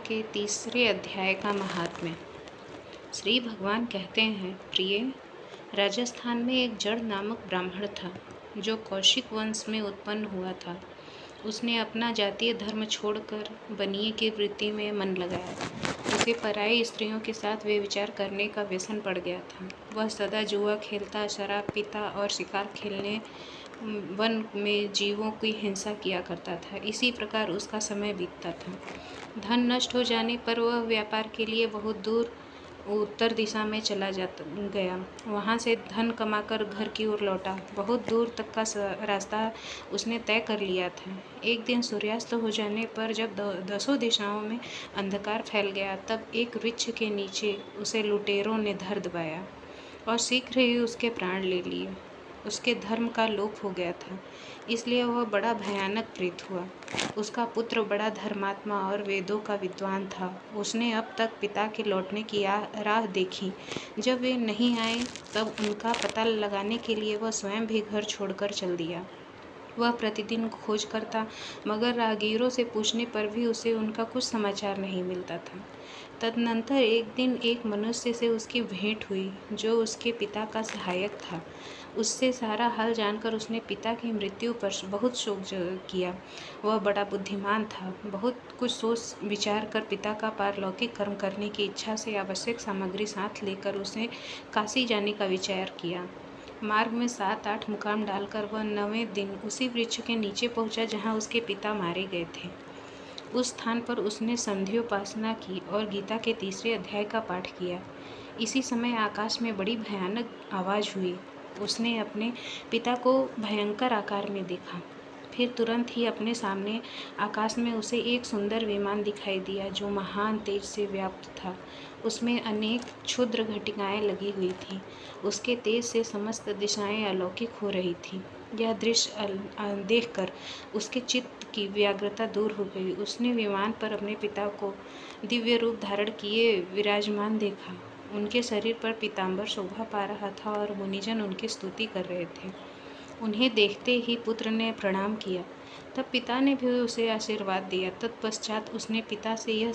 के तीसरे अध्याय का महात्म्य। श्री भगवान कहते हैं, प्रिय, राजस्थान में एक जड़ नामक ब्राह्मण था जो कौशिक वंश में उत्पन्न हुआ था। उसने अपना जातीय धर्म छोड़कर बनिए की वृत्ति में मन लगाया। उसे पराई स्त्रियों के साथ व्यभिचार करने का व्यसन पड़ गया था। वह सदा जुआ खेलता, शराब पीता और शिकार खेलने वन में जीवों की हिंसा किया करता था। इसी प्रकार उसका समय बीतता था। धन नष्ट हो जाने पर वह व्यापार के लिए बहुत दूर उत्तर दिशा में चला गया। वहाँ से धन कमाकर घर की ओर लौटा। बहुत दूर तक का रास्ता उसने तय कर लिया था। एक दिन सूर्यास्त हो जाने पर जब दसों दिशाओं में अंधकार फैल गया, तब एक वृक्ष के नीचे उसे लुटेरों ने धर दबाया और शीघ्र ही उसके प्राण ले लिए। उसके धर्म का लोप हो गया था, इसलिए वह बड़ा भयानक प्रेत हुआ। उसका पुत्र बड़ा धर्मात्मा और वेदों का विद्वान था। उसने अब तक पिता के लौटने की राह देखी। जब वे नहीं आए, तब उनका पता लगाने के लिए वह स्वयं भी घर छोड़कर चल दिया। वह प्रतिदिन खोज करता, मगर राहगीरों से पूछने पर भी उसे उनका कुछ समाचार नहीं मिलता था। तदनंतर एक दिन एक मनुष्य से उसकी भेंट हुई जो उसके पिता का सहायक था। उससे सारा हाल जानकर उसने पिता की मृत्यु पर बहुत शोक किया। वह बड़ा बुद्धिमान था। बहुत कुछ सोच विचार कर पिता का पारलौकिक कर्म करने की इच्छा से आवश्यक सामग्री साथ लेकर उसने काशी जाने का विचार किया। मार्ग में 7-8 मुकाम डालकर वह 9वें दिन उसी वृक्ष के नीचे पहुंचा जहां उसके पिता मारे गए थे। उस स्थान पर उसने संध्योपासना की और गीता के तीसरे अध्याय का पाठ किया। इसी समय आकाश में बड़ी भयानक आवाज़ हुई। उसने अपने पिता को भयंकर आकार में देखा। फिर तुरंत ही अपने सामने आकाश में उसे एक सुंदर विमान दिखाई दिया जो महान तेज से व्याप्त था। उसमें अनेक क्षुद्र घटिकाएं लगी हुई थीं। उसके तेज से समस्त दिशाएं अलौकिक हो रही थीं। यह दृश्य देखकर उसके चित्त की व्याग्रता दूर हो गई। उसने विमान पर अपने पिता को दिव्य रूप धारण किए विराजमान देखा। उनके शरीर पर पीताम्बर शोभा पा रहा था और मुनिजन उनकी स्तुति कर रहे थे। उन्हें देखते ही पुत्र ने प्रणाम किया। तब पिता ने भी उसे आशीर्वाद दिया। तत्पश्चात उसने पिता से यह